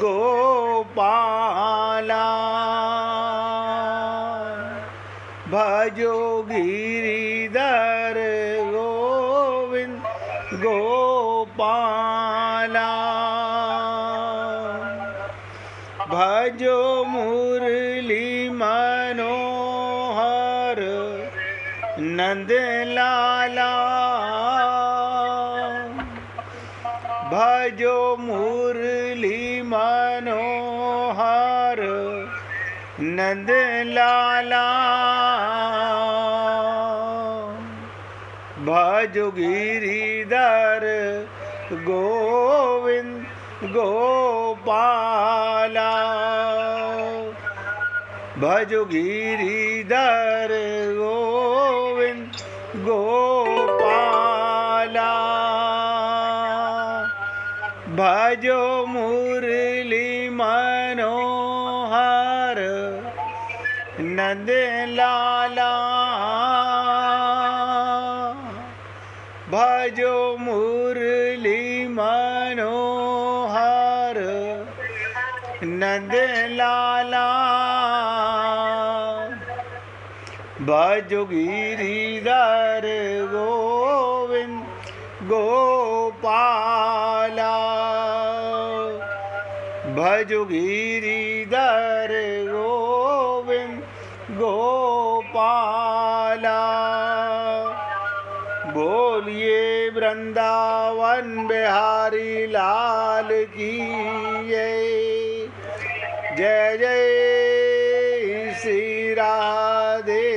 गोपाला भजो गिरिधर गोविंद गोपाला भजो मुरली मनोहर नंद लाला भजो मुरली मनोहर नंद लाला भजो गिरिधर गोविंद गोपाला भजो गिरिधर गोविंद गोपाला भजो मुरली मनोहर नंद लाला भजो मुरली मनोहर नंद लाला भजो गिरिधर गोविंद गोपाला भजो गिरिधर गोविंद गोपाला बोलिए वृंदावन बिहारी लाल की जय जय श्री राधे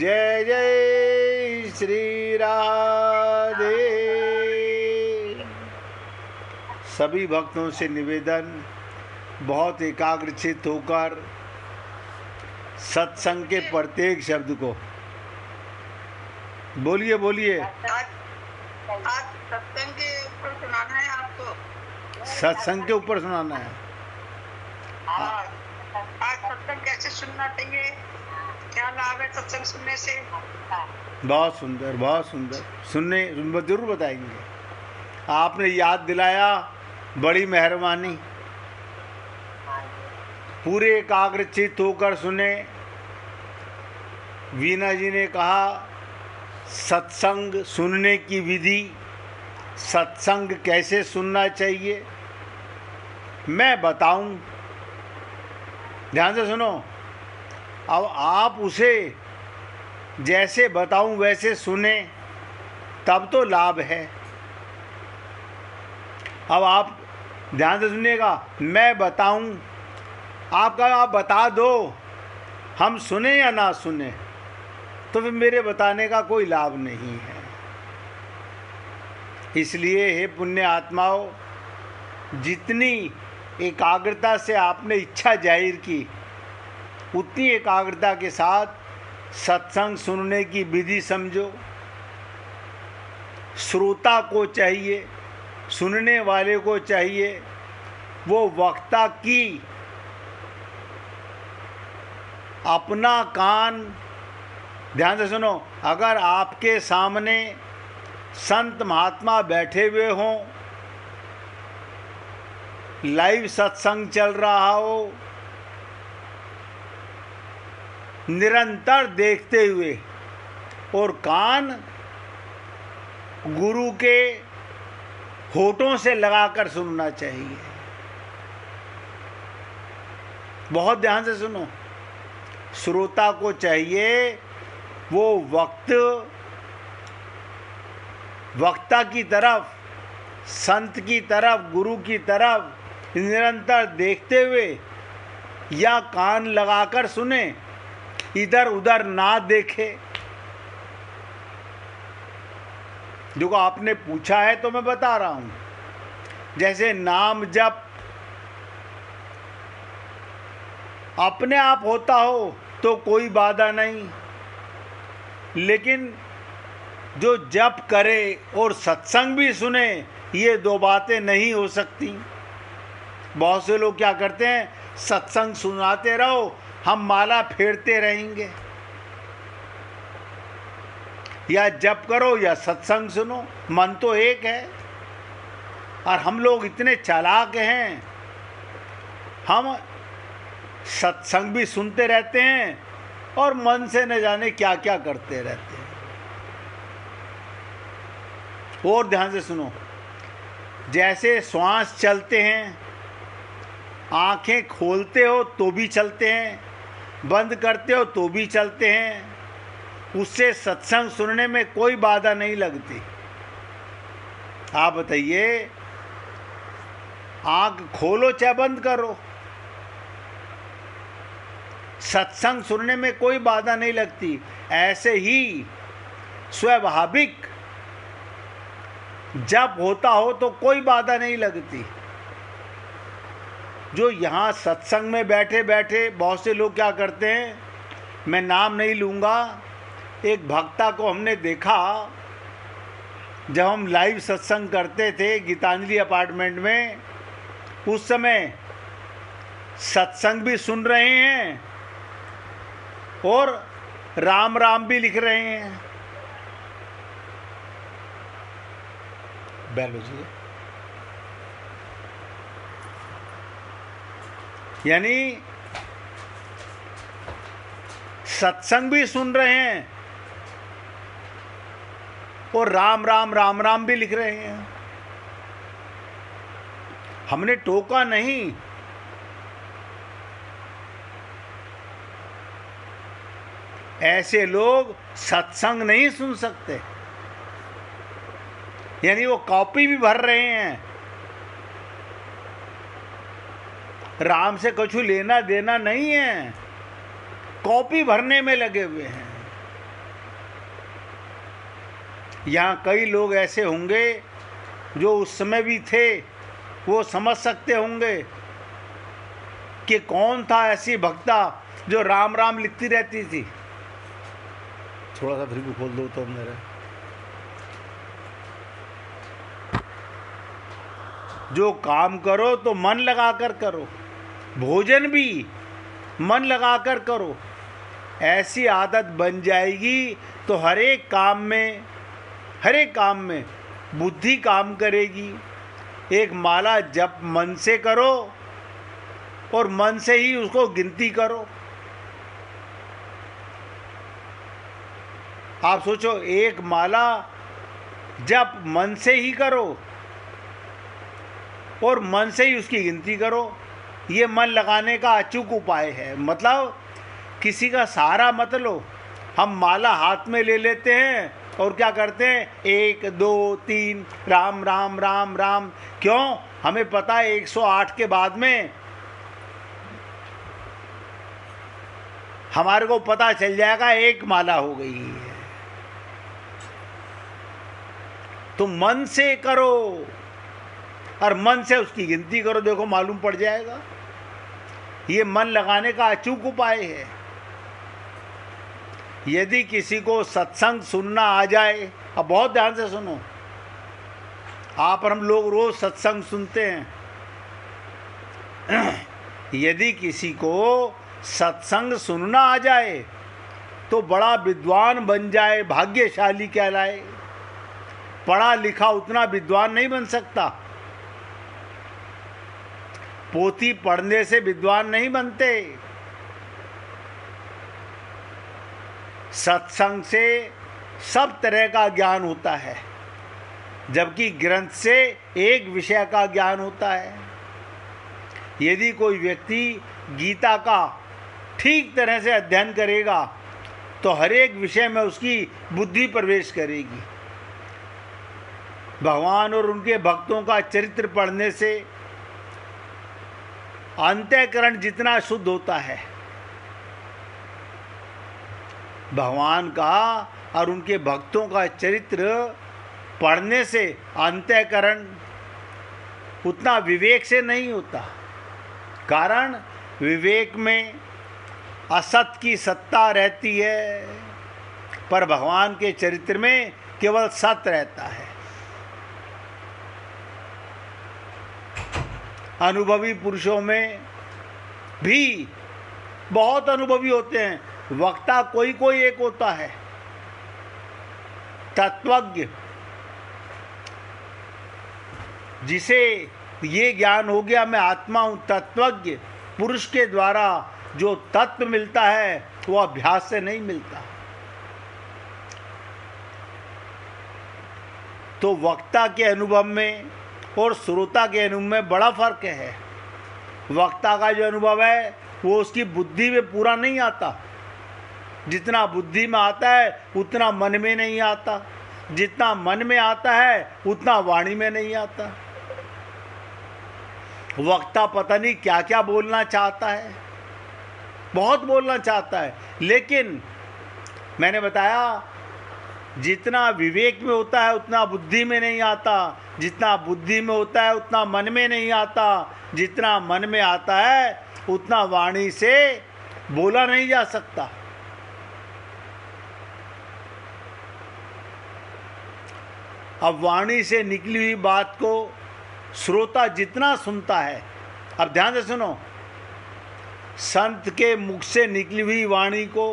जय जय श्री राधे। सभी भक्तों से निवेदन, बहुत एकाग्रचित होकर सत्संग के प्रत्येक शब्द को बोलिए बोलिए। आज सत्संग के ऊपर सुनाना है आपको। सत्संग के ऊपर सुनाना है। आज सत्संग कैसे सुनना चाहिए, क्या लाभ है सत्संग सुनने से? बहुत सुंदर, बहुत सुंदर। सुनने जरूर बताएंगे। आपने याद दिलाया, बड़ी मेहरबानी। पूरे एकाग्रचित होकर सुने। वीना जी ने कहा सत्संग सुनने की विधि, सत्संग कैसे सुनना चाहिए मैं बताऊं। ध्यान से सुनो। अब आप उसे जैसे बताऊं वैसे सुने, तब तो लाभ है। अब आप ध्यान से सुनिएगा। मैं बताऊं, आप बता दो, हम सुने या ना सुने, तो फिर मेरे बताने का कोई लाभ नहीं है। इसलिए हे पुण्य आत्माओं, जितनी एकाग्रता से आपने इच्छा जाहिर की, उतनी एकाग्रता के साथ सत्संग सुनने की विधि समझो। श्रोता को चाहिए, सुनने वाले को चाहिए, वो वक्ता की अपना कान, ध्यान से सुनो। अगर आपके सामने संत महात्मा बैठे हुए हों, लाइव सत्संग चल रहा हो, निरंतर देखते हुए, और कान गुरु के होठों से लगाकर सुनना चाहिए। बहुत ध्यान से सुनो। श्रोता को चाहिए वो वक्ता की तरफ, संत की तरफ, गुरु की तरफ निरंतर देखते हुए या कान लगाकर सुने, इधर उधर ना देखे। देखो, आपने पूछा है तो मैं बता रहा हूं। जैसे नाम जप अपने आप होता हो तो कोई बाधा नहीं, लेकिन जो जप करे और सत्संग भी सुने, ये दो बातें नहीं हो सकती। बहुत से लोग क्या करते हैं, सत्संग सुनाते रहो, हम माला फेरते रहेंगे। या जप करो या सत्संग सुनो, मन तो एक है। और हम लोग इतने चालाक हैं, हम सत्संग भी सुनते रहते हैं और मन से न जाने क्या क्या करते रहते हैं। और ध्यान से सुनो, जैसे श्वास चलते हैं, आंखें खोलते हो तो भी चलते हैं, बंद करते हो तो भी चलते हैं, उससे सत्संग सुनने में कोई बाधा नहीं लगती। आप बताइए, आंख खोलो चाहे बंद करो, सत्संग सुनने में कोई बाधा नहीं लगती। ऐसे ही स्वाभाविक जब होता हो तो कोई बाधा नहीं लगती। जो यहाँ सत्संग में बैठे बैठे बहुत से लोग क्या करते हैं, मैं नाम नहीं लूँगा, एक भक्ता को हमने देखा जब हम लाइव सत्संग करते थे गीतांजलि अपार्टमेंट में, उस समय सत्संग भी सुन रहे हैं और राम राम भी लिख रहे हैं। बैल बजिए, यानी सत्संग भी सुन रहे हैं और राम राम राम राम भी लिख रहे हैं। हमने टोका नहीं, ऐसे लोग सत्संग नहीं सुन सकते, यानी वो कॉपी भी भर रहे हैं, राम से कुछ लेना देना नहीं है, कॉपी भरने में लगे हुए हैं। यहाँ कई लोग ऐसे होंगे जो उस समय भी थे, वो समझ सकते होंगे कि कौन था ऐसी भक्ता जो राम राम लिखती रहती थी। थोड़ा सा फिर भी खोल दो तो मेरा, जो काम करो तो मन लगाकर करो, भोजन भी मन लगाकर करो, ऐसी आदत बन जाएगी तो हर एक काम में बुद्धि काम करेगी। एक माला जप मन से करो और मन से ही उसको गिनती करो। आप सोचो, एक माला जप मन से ही करो और मन से ही उसकी गिनती करो, ये मन लगाने का अचूक उपाय है। मतलब किसी का सहारा मत लो। हम माला हाथ में ले लेते हैं और क्या करते हैं, 1 2 3 राम राम राम राम। क्यों? हमें पता है 108 के बाद में हमारे को पता चल जाएगा एक माला हो गई है। तो मन से करो और मन से उसकी गिनती करो, देखो मालूम पड़ जाएगा। ये मन लगाने का अचूक उपाय है। यदि किसी को सत्संग सुनना आ जाए, अब बहुत ध्यान से सुनो, आप और हम लोग रोज सत्संग सुनते हैं। यदि किसी को सत्संग सुनना आ जाए तो बड़ा विद्वान बन जाए, भाग्यशाली कहलाए। पढ़ा लिखा उतना विद्वान नहीं बन सकता, पोथी पढ़ने से विद्वान नहीं बनते। सत्संग से सब तरह का ज्ञान होता है, जबकि ग्रंथ से एक विषय का ज्ञान होता है। यदि कोई व्यक्ति गीता का ठीक तरह से अध्ययन करेगा तो हर एक विषय में उसकी बुद्धि प्रवेश करेगी। भगवान और उनके भक्तों का चरित्र पढ़ने से अंतःकरण जितना शुद्ध होता है, भगवान का और उनके भक्तों का चरित्र पढ़ने से अंतःकरण उतना विवेक से नहीं होता। कारण विवेक में असत की सत्ता रहती है, पर भगवान के चरित्र में केवल सत्य रहता है। अनुभवी पुरुषों में भी बहुत अनुभवी होते हैं, वक्ता कोई कोई एक होता है। तत्वज्ञ जिसे ये ज्ञान हो गया मैं आत्मा हूँ, तत्वज्ञ पुरुष के द्वारा जो तत्व मिलता है वो अभ्यास से नहीं मिलता। तो वक्ता के अनुभव में और श्रोता के अनुभव में बड़ा फर्क है। वक्ता का जो अनुभव है वो उसकी बुद्धि में पूरा नहीं आता। जितना बुद्धि में आता है उतना मन में नहीं आता, जितना मन में आता है उतना वाणी में नहीं आता। वक्ता पता नहीं क्या क्या बोलना चाहता है, बहुत बोलना चाहता है, लेकिन मैंने बताया जितना विवेक में होता है उतना बुद्धि में नहीं आता, जितना बुद्धि में होता है उतना मन में नहीं आता, जितना मन में आता है उतना वाणी से बोला नहीं जा सकता। अब वाणी से निकली हुई बात को श्रोता जितना सुनता है, अब ध्यान से सुनो, संत के मुख से निकली हुई वाणी को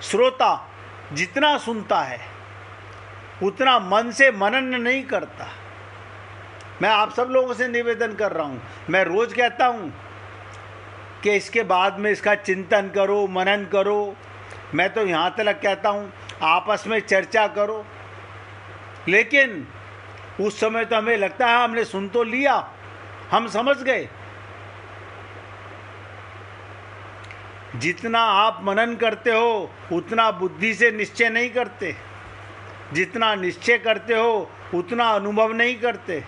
श्रोता जितना सुनता है उतना मन से मनन नहीं करता। मैं आप सब लोगों से निवेदन कर रहा हूँ, मैं रोज कहता हूँ कि इसके बाद में इसका चिंतन करो, मनन करो। मैं तो यहाँ तक कहता हूँ आपस में चर्चा करो, लेकिन उस समय तो हमें लगता है हमने सुन तो लिया, हम समझ गए। जितना आप मनन करते हो उतना बुद्धि से निश्चय नहीं करते, जितना निश्चय करते हो उतना अनुभव नहीं करते।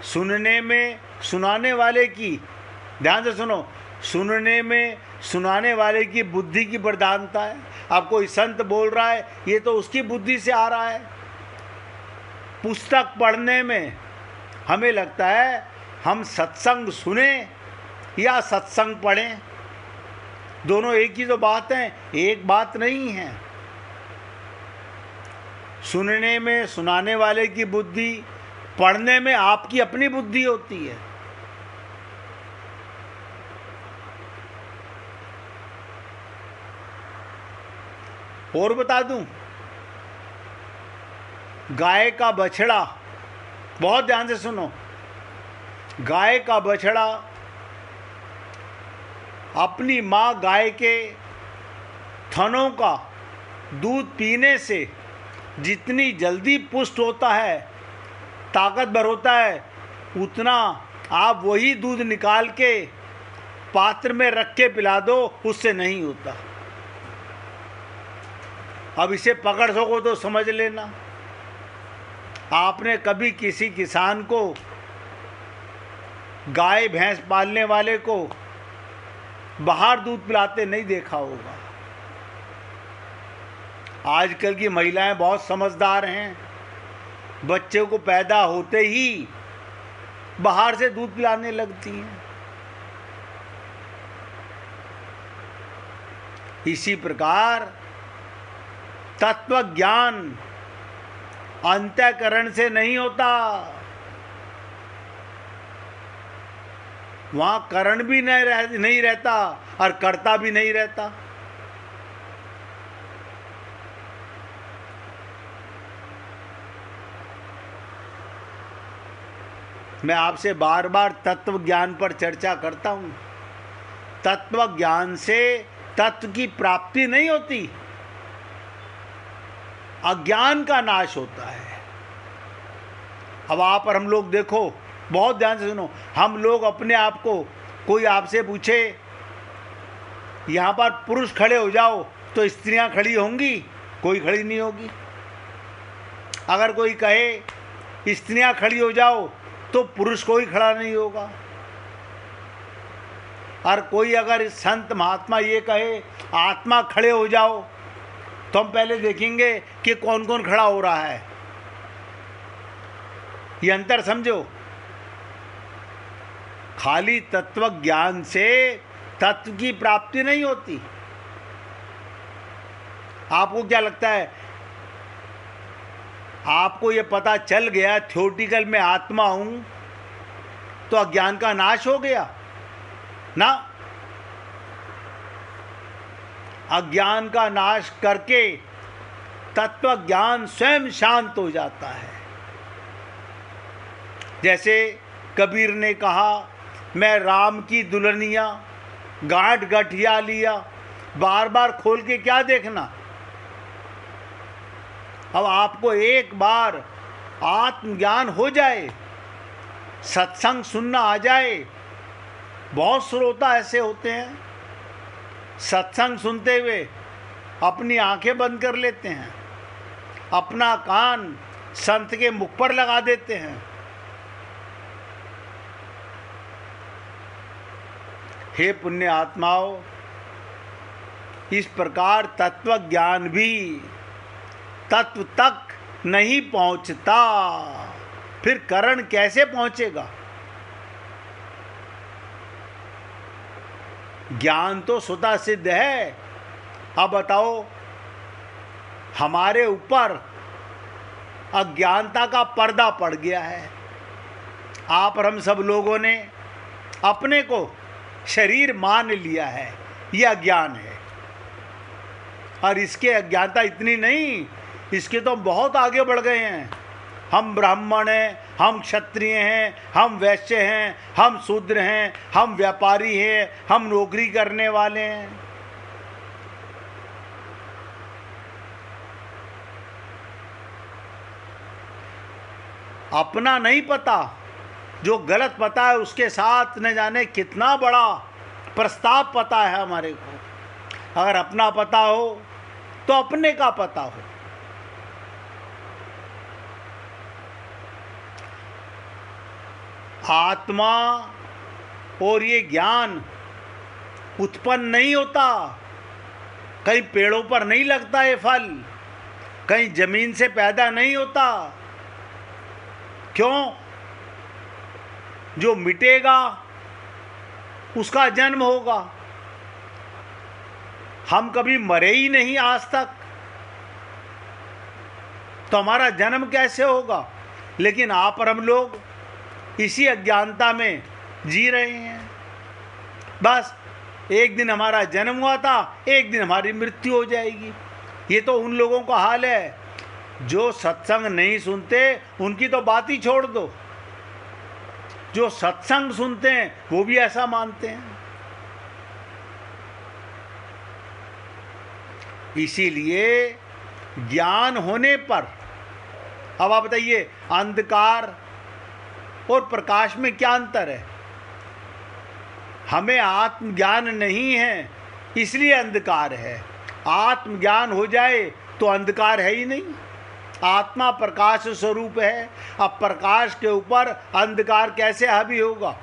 सुनने में सुनाने वाले की, ध्यान से सुनो, सुनने में सुनाने वाले की बुद्धि की प्रधानता है। अब कोई संत बोल रहा है ये तो उसकी बुद्धि से आ रहा है। पुस्तक पढ़ने में हमें लगता है हम सत्संग सुने या सत्संग पढ़ें, दोनों एक ही तो बात है, एक बात नहीं है। सुनने में सुनाने वाले की बुद्धि, पढ़ने में आपकी अपनी बुद्धि होती है। और बता दूं, गाय का बछड़ा, बहुत ध्यान से सुनो, गाय का बछड़ा अपनी माँ गाय के थनों का दूध पीने से जितनी जल्दी पुष्ट होता है, ताकतवर होता है, उतना आप वही दूध निकाल के पात्र में रख के पिला दो, उससे नहीं होता। अब इसे पकड़ सको तो समझ लेना। आपने कभी किसी किसान को, गाय भैंस पालने वाले को बाहर दूध पिलाते नहीं देखा होगा। आजकल की महिलाएं बहुत समझदार हैं, बच्चे को पैदा होते ही बाहर से दूध पिलाने लगती हैं। इसी प्रकार तत्व ज्ञान अंतःकरण से नहीं होता, वहां करण भी नहीं रहता और कर्ता भी नहीं रहता। मैं आपसे बार बार तत्व ज्ञान पर चर्चा करता हूं। तत्व ज्ञान से तत्व की प्राप्ति नहीं होती, अज्ञान का नाश होता है। अब आप और हम लोग देखो, बहुत ध्यान से सुनो, हम लोग अपने आप को, कोई आपसे पूछे यहाँ पर पुरुष खड़े हो जाओ तो स्त्रियां खड़ी होंगी? कोई खड़ी नहीं होगी। अगर कोई कहे स्त्रियां खड़ी हो जाओ तो पुरुष कोई खड़ा नहीं होगा। और कोई अगर संत महात्मा ये कहे आत्मा खड़े हो जाओ, तो हम पहले देखेंगे कि कौन कौन खड़ा हो रहा है। ये अंतर समझो। खाली तत्व ज्ञान से तत्व की प्राप्ति नहीं होती। आपको क्या लगता है, आपको ये पता चल गया थ्योरेटिकल में आत्मा हूं तो अज्ञान का नाश हो गया ना? अज्ञान का नाश करके तत्व ज्ञान स्वयं शांत हो जाता है। जैसे कबीर ने कहा, मैं राम की दुल्हनिया गांठ गठिया लिया, बार बार खोल के क्या देखना। अब आपको एक बार आत्मज्ञान हो जाए, सत्संग सुनना आ जाए। बहुत श्रोता ऐसे होते हैं, सत्संग सुनते हुए अपनी आंखें बंद कर लेते हैं, अपना कान संत के मुख पर लगा देते हैं। हे पुण्य आत्माओं, इस प्रकार तत्व ज्ञान भी तत्व तक नहीं पहुंचता, फिर करण कैसे पहुंचेगा। ज्ञान तो स्वतः सिद्ध है। अब बताओ, हमारे ऊपर अज्ञानता का पर्दा पड़ गया है। आप और हम सब लोगों ने अपने को शरीर मान लिया है, यह अज्ञान है। और इसके अज्ञानता इतनी नहीं, इसके तो हम बहुत आगे बढ़ गए हैं। हम ब्राह्मण हैं, हम क्षत्रिय हैं, हम वैश्य हैं, हम शूद्र हैं, हम व्यापारी हैं, हम नौकरी करने वाले हैं। अपना नहीं पता, जो गलत पता है उसके साथ न जाने कितना बड़ा प्रस्ताव पता है हमारे को। अगर अपना पता हो तो अपने का पता हो। आत्मा और ये ज्ञान उत्पन्न नहीं होता, कहीं पेड़ों पर नहीं लगता ये फल, कहीं जमीन से पैदा नहीं होता। क्यों? जो मिटेगा उसका जन्म होगा। हम कभी मरे ही नहीं आज तक, तो हमारा जन्म कैसे होगा। लेकिन आप और हम लोग इसी अज्ञानता में जी रहे हैं। बस एक दिन हमारा जन्म हुआ था, एक दिन हमारी मृत्यु हो जाएगी। ये तो उन लोगों का हाल है जो सत्संग नहीं सुनते, उनकी तो बात ही छोड़ दो। जो सत्संग सुनते हैं वो भी ऐसा मानते हैं। इसीलिए ज्ञान होने पर, अब आप बताइए, अंधकार और प्रकाश में क्या अंतर है। हमें आत्मज्ञान नहीं है इसलिए अंधकार है। आत्मज्ञान हो जाए तो अंधकार है ही नहीं। आत्मा प्रकाश स्वरूप है। अब प्रकाश के ऊपर अंधकार कैसे हावी होगा।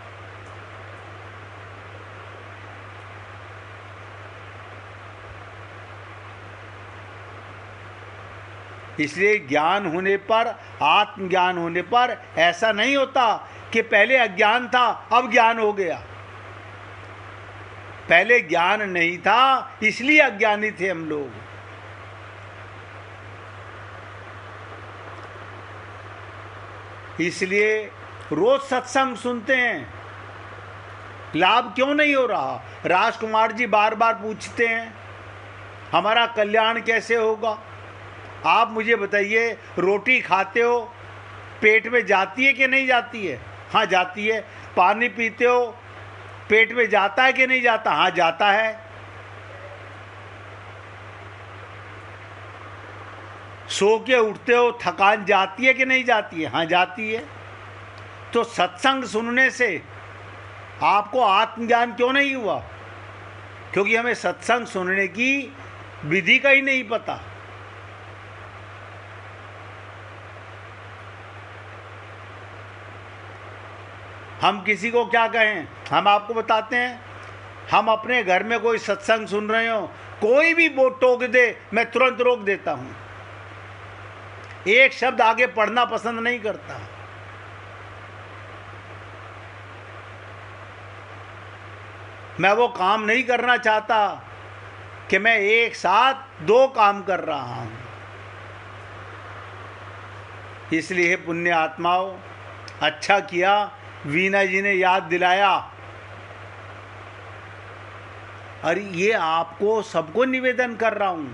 इसलिए ज्ञान होने पर, आत्मज्ञान होने पर ऐसा नहीं होता कि पहले अज्ञान था अब ज्ञान हो गया। पहले ज्ञान नहीं था इसलिए अज्ञानी थे हम लोग। इसलिए रोज सत्संग सुनते हैं, लाभ क्यों नहीं हो रहा। राजकुमार जी बार बार पूछते हैं हमारा कल्याण कैसे होगा। आप मुझे बताइए, रोटी खाते हो, पेट में जाती है कि नहीं जाती है। हाँ जाती है। पानी पीते हो, पेट में जाता है कि नहीं जाता। हाँ जाता है। सो के उठते हो, थकान जाती है कि नहीं जाती है। हाँ जाती है। तो सत्संग सुनने से आपको आत्मज्ञान क्यों नहीं हुआ। क्योंकि हमें सत्संग सुनने की विधि का ही नहीं पता। हम किसी को क्या कहें, हम आपको बताते हैं। हम अपने घर में कोई सत्संग सुन रहे हो, कोई भी वो टोक दे, मैं तुरंत रोक देता हूं। एक शब्द आगे पढ़ना पसंद नहीं करता। मैं वो काम नहीं करना चाहता कि मैं एक साथ दो काम कर रहा हूं। इसलिए पुण्य आत्माओं, अच्छा किया वीना जी ने याद दिलाया। और ये आपको सबको निवेदन कर रहा हूं,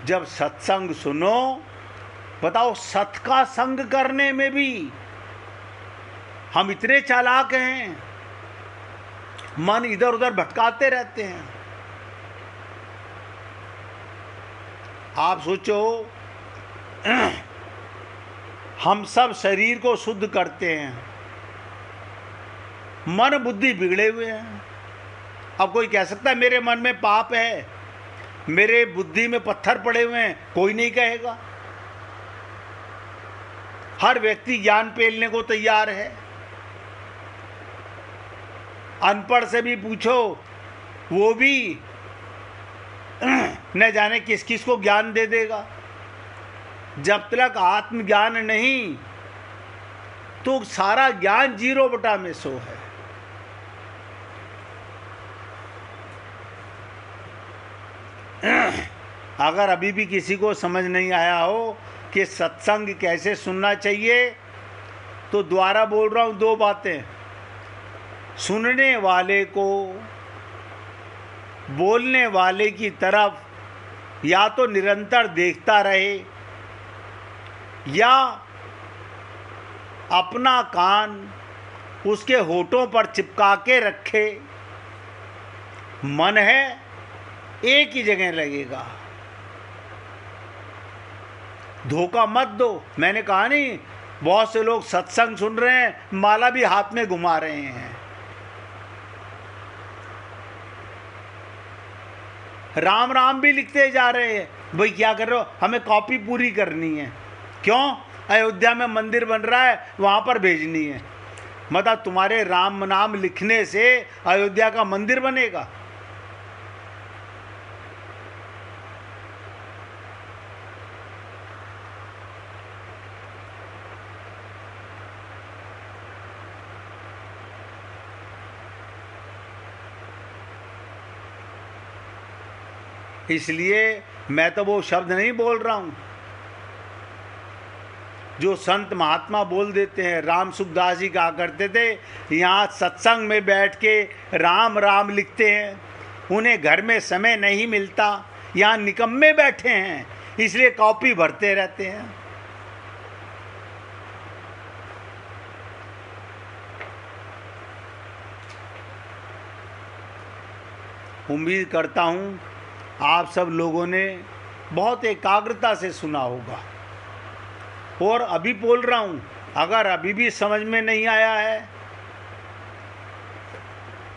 जब सत्संग सुनो, बताओ सत का संग करने में भी हम इतने चालाक हैं, मन इधर उधर भटकाते रहते हैं। आप सोचो, हम सब शरीर को शुद्ध करते हैं, मन बुद्धि बिगड़े हुए हैं। अब कोई कह सकता है मेरे मन में पाप है, मेरे बुद्धि में पत्थर पड़े हुए हैं? कोई नहीं कहेगा। हर व्यक्ति ज्ञान पेलने को तैयार है। अनपढ़ से भी पूछो, वो भी न जाने किस किस को ज्ञान दे देगा। जब तक आत्मज्ञान नहीं, तो सारा ज्ञान 0/100 है। अगर अभी भी किसी को समझ नहीं आया हो कि सत्संग कैसे सुनना चाहिए, तो दोबारा बोल रहा हूं 2 बातें। सुनने वाले को बोलने वाले की तरफ या तो निरंतर देखता रहे, या अपना कान उसके होठों पर चिपका के रखे। मन है एक ही जगह लगेगा। धोखा मत दो। मैंने कहा नहीं, बहुत से लोग सत्संग सुन रहे हैं, माला भी हाथ में घुमा रहे हैं, राम राम भी लिखते जा रहे हैं। भाई क्या कर रहे हो? हमें कॉपी पूरी करनी है। क्यों? अयोध्या में मंदिर बन रहा है, वहां पर भेजनी है। मतलब तुम्हारे राम नाम लिखने से अयोध्या का मंदिर बनेगा? इसलिए मैं तो वो शब्द नहीं बोल रहा हूं जो संत महात्मा बोल देते हैं। राम सुखदास जी कहा करते थे, यहाँ सत्संग में बैठ के राम राम लिखते हैं, उन्हें घर में समय नहीं मिलता, यहाँ निकम्मे बैठे हैं, इसलिए कॉपी भरते रहते हैं। उम्मीद करता हूँ आप सब लोगों ने बहुत एकाग्रता से सुना होगा। और अभी बोल रहा हूँ, अगर अभी भी समझ में नहीं आया है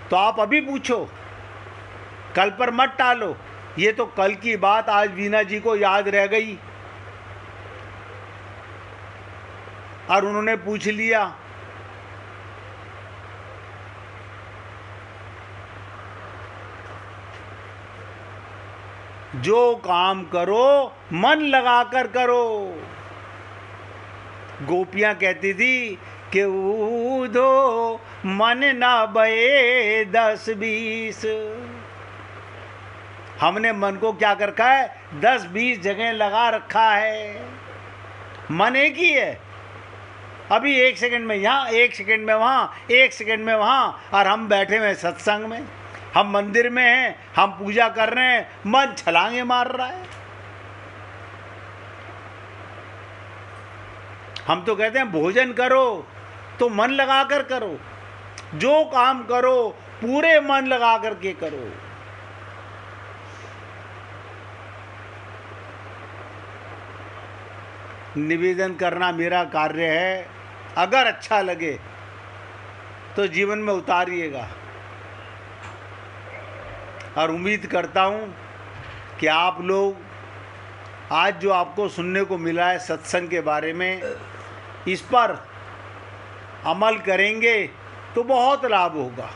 तो आप अभी पूछो, कल पर मत टालो। ये तो कल की बात आज वीना जी को याद रह गई और उन्होंने पूछ लिया। जो काम करो मन लगाकर करो। गोपियां कहती थी कि ऊधो मन ना बये 10-20। हमने मन को क्या कर रखा है? 10-20 जगह लगा रखा है। मन एक ही है। अभी 1 सेकंड में यहाँ, 1 सेकंड में वहाँ, 1 सेकंड में वहाँ, और हम बैठे हुए सत्संग में, हम मंदिर में हैं, हम पूजा कर रहे हैं, मन छलांगे मार रहा है। हम तो कहते हैं भोजन करो तो मन लगा कर करो, जो काम करो पूरे मन लगा कर के करो। निवेदन करना मेरा कार्य है। अगर अच्छा लगे तो जीवन में उतारिएगा, और उम्मीद करता हूँ कि आप लोग आज जो आपको सुनने को मिला है सत्संग के बारे में, इस पर अमल करेंगे तो बहुत लाभ होगा।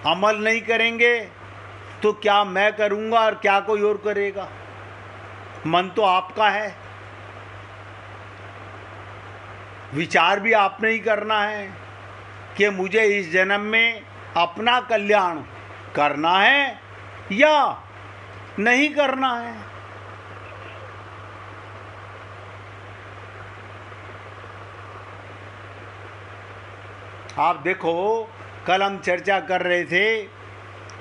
अमल नहीं करेंगे तो क्या मैं करूँगा और क्या कोई और करेगा? मन तो आपका है, विचार भी आपने ही करना है कि मुझे इस जन्म में अपना कल्याण करना है या नहीं करना है। आप देखो, कल हम चर्चा कर रहे थे,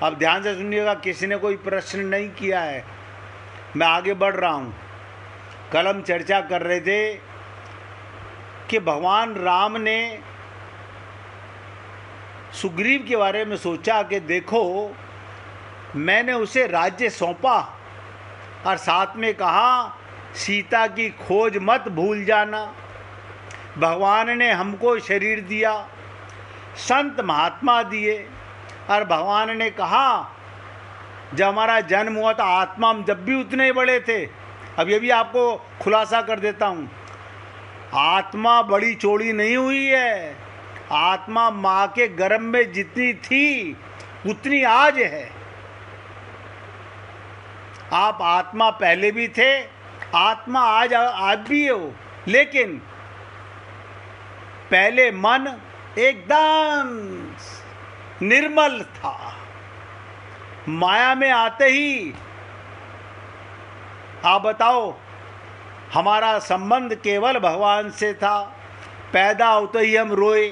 अब ध्यान से सुनिएगा, किसी ने कोई प्रश्न नहीं किया है, मैं आगे बढ़ रहा हूँ। कल हम चर्चा कर रहे थे कि भगवान राम ने सुग्रीव के बारे में सोचा कि देखो, मैंने उसे राज्य सौंपा और साथ में कहा सीता की खोज मत भूल जाना। भगवान ने हमको शरीर दिया, संत महात्मा दिए, और भगवान ने कहा जब हमारा जन्म हुआ था आत्मा हम जब भी उतने ही बड़े थे। अब ये भी आपको खुलासा कर देता हूँ, आत्मा बड़ी चौड़ी नहीं हुई है। आत्मा माँ के गर्भ में जितनी थी उतनी आज है। आप आत्मा पहले भी थे, आत्मा आज भी हो, लेकिन पहले मन एकदम निर्मल था। माया में आते ही आप बताओ, हमारा संबंध केवल भगवान से था। पैदा होते ही हम रोए,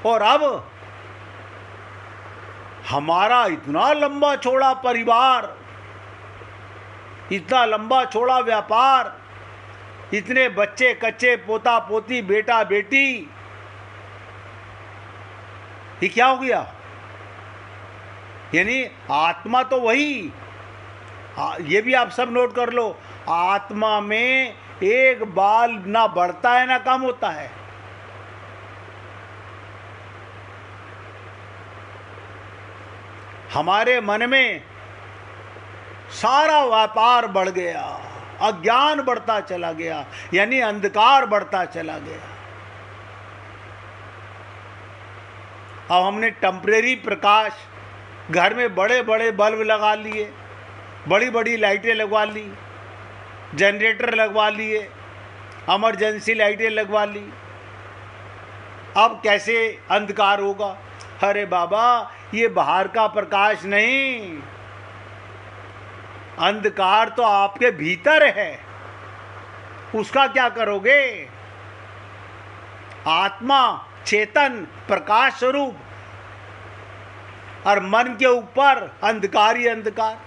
और अब हमारा इतना लंबा चौड़ा परिवार, इतना लंबा चौड़ा व्यापार, इतने बच्चे कच्चे, पोता पोती, बेटा बेटी, ये क्या हो गया? यानी आत्मा तो वही, ये भी आप सब नोट कर लो, आत्मा में एक बाल ना बढ़ता है ना कम होता है। हमारे मन में सारा व्यापार बढ़ गया, अज्ञान बढ़ता चला गया, यानी अंधकार बढ़ता चला गया। अब हमने टेम्परेरी प्रकाश, घर में बड़े बड़े बल्ब लगा लिए, बड़ी बड़ी लाइटें लगवा ली, जनरेटर लगवा लिए, इमरजेंसी लाइटें लगवा ली। अब कैसे अंधकार होगा? अरे बाबा, ये बाहर का प्रकाश नहीं, अंधकार तो आपके भीतर है, उसका क्या करोगे? आत्मा चेतन प्रकाश स्वरूप, और मन के ऊपर अंधकार ही अंधकार।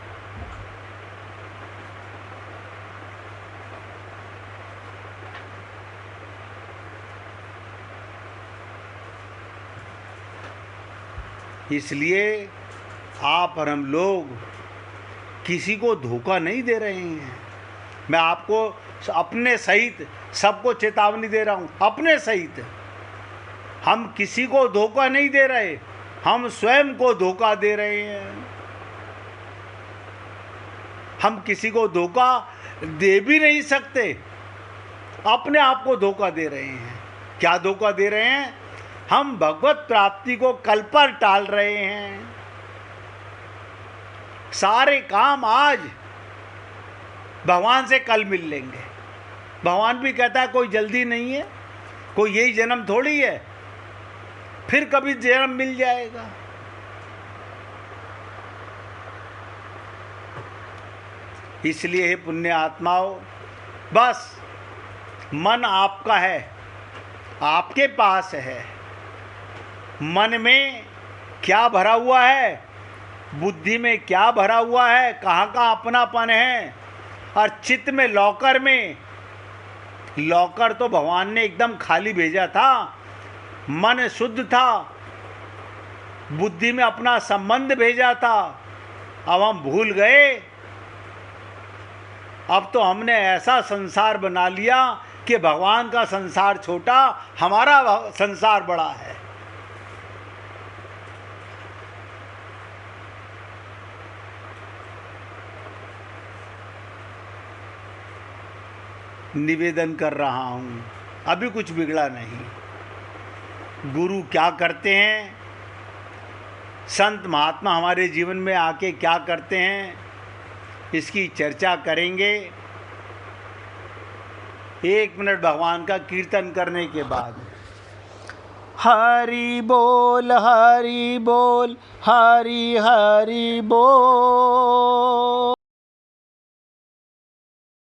इसलिए आप और हम लोग किसी को धोखा नहीं दे रहे हैं। मैं आपको अपने सहित सबको चेतावनी दे रहा हूं, अपने सहित हम किसी को धोखा नहीं दे रहे, हम स्वयं को धोखा दे रहे हैं। हम किसी को धोखा दे भी नहीं सकते, अपने आप को धोखा दे रहे हैं। क्या धोखा दे रहे हैं? हम भगवत प्राप्ति को कल पर टाल रहे हैं। सारे काम आज, भगवान से कल मिल लेंगे। भगवान भी कहता है कोई जल्दी नहीं है, कोई यही जन्म थोड़ी है, फिर कभी जन्म मिल जाएगा। इसलिए हे पुण्य आत्माओं, बस मन आपका है, आपके पास है। मन में क्या भरा हुआ है, बुद्धि में क्या भरा हुआ है, कहाँ का अपनापन है, और चित्त में लॉकर में, लॉकर तो भगवान ने एकदम खाली भेजा था। मन शुद्ध था, बुद्धि में अपना संबंध भेजा था। अब हम भूल गए। अब तो हमने ऐसा संसार बना लिया कि भगवान का संसार छोटा, हमारा संसार बड़ा है। निवेदन कर रहा हूँ, अभी कुछ बिगड़ा नहीं। गुरु क्या करते हैं, संत महात्मा हमारे जीवन में आके क्या करते हैं, इसकी चर्चा करेंगे 1 मिनट भगवान का कीर्तन करने के बाद। हरि बोल हरि बोल, हरि हरि बोल।